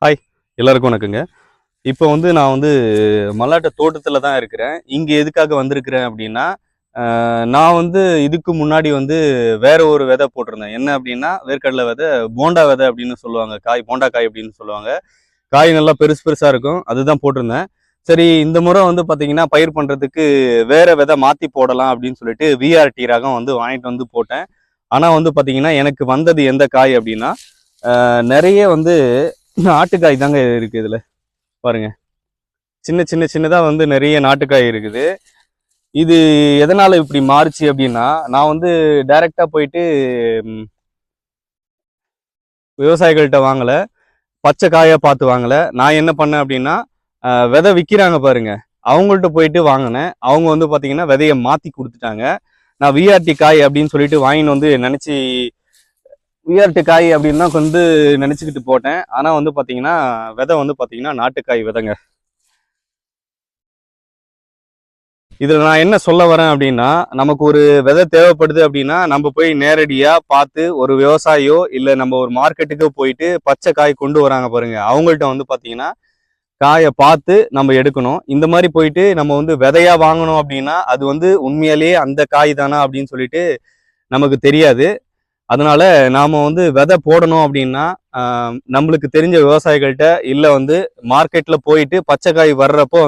Hi, எல்லாருக்கும் வணக்கங்க. இப்போ நான் மல்லாட்ட தோட்டத்தில் தான் இருக்கிறேன். இங்கே எதுக்காக வந்திருக்கிறேன் அப்படின்னா, நான் இதுக்கு முன்னாடி வேற ஒரு விதை போட்டிருந்தேன். என்ன அப்படின்னா, வேர்க்கடலை விதை, போண்டா விதை அப்படின்னு சொல்லுவாங்க. காய் போண்டா காய் அப்படின்னு சொல்லுவாங்க. காய் நல்லா பெருசு பெருசாக இருக்கும். அதுதான் போட்டிருந்தேன். சரி, இந்த முறை பார்த்தீங்கன்னா, பயிர் பண்ணுறதுக்கு வேற விதை மாற்றி போடலாம் அப்படின்னு சொல்லிட்டு விஆர்டி ரகம் வாங்கிட்டு போட்டேன். ஆனால் பார்த்தீங்கன்னா, எனக்கு வந்தது எந்த காய் அப்படின்னா, நிறைய நாட்டுக்காய் தாங்க இருக்கு. இதுல பாருங்க, சின்ன சின்ன சின்னதா நிறைய நாட்டுக்காய் இருக்குது. இது எதனால இப்படி மாறுச்சு அப்படின்னா, நான் டைரக்டா போயிட்டு விவசாயிகள்கிட்ட வாங்கல, பச்சை காயா பார்த்து வாங்கல. நான் என்ன பண்ணேன் அப்படின்னா, விதை விற்கிறாங்க பாருங்க, அவங்கள்ட்ட போயிட்டு வாங்கினேன். அவங்க பாத்தீங்கன்னா விதையை மாத்தி கொடுத்துட்டாங்க. நான் விஆர்டி காய் அப்படின்னு சொல்லிட்டு வாங்கின்னு நினைச்சு விஆர்டி காய் அப்படின்னு தான் நினைச்சுக்கிட்டு போட்டேன். ஆனா பாத்தீங்கன்னா விதை பாத்தீங்கன்னா நாட்டுக்காய் விதைங்க. இதுல நான் என்ன சொல்ல வரேன் அப்படின்னா, நமக்கு ஒரு விதை தேவைப்படுது அப்படின்னா, நம்ம போய் நேரடியா பார்த்து ஒரு விவசாயியோ இல்ல நம்ம ஒரு மார்க்கெட்டுக்கோ போயிட்டு பச்சை காய் கொண்டு வராங்க பாருங்க, அவங்கள்ட்ட பாத்தீங்கன்னா காயை பார்த்து நம்ம எடுக்கணும். இந்த மாதிரி போயிட்டு நம்ம விதையா வாங்கணும் அப்படின்னா, அது உண்மையிலேயே அந்த காய் தானா அப்படின்னு சொல்லிட்டு நமக்கு தெரியாது. அதனால நாம விதை போடணும் அப்படின்னா, நம்மளுக்கு தெரிஞ்ச விவசாயிகள்கிட்ட இல்ல மார்க்கெட்ல போயிட்டு பச்சை காய் வர்றப்போ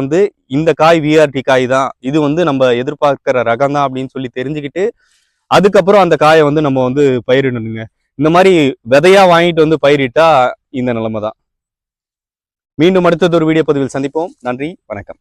இந்த காய் விஆர்டி காய் தான், இது நம்ம எதிர்பார்க்கிற ரகம் தான் அப்படின்னு சொல்லி தெரிஞ்சுக்கிட்டு அதுக்கப்புறம் அந்த காயை நம்ம பயிரிடணுங்க. இந்த மாதிரி விதையா வாங்கிட்டு பயிரிட்டா இந்த நிலைமை தான். மீண்டும் அடுத்தது ஒரு வீடியோ பதிவில் சந்திப்போம். நன்றி, வணக்கம்.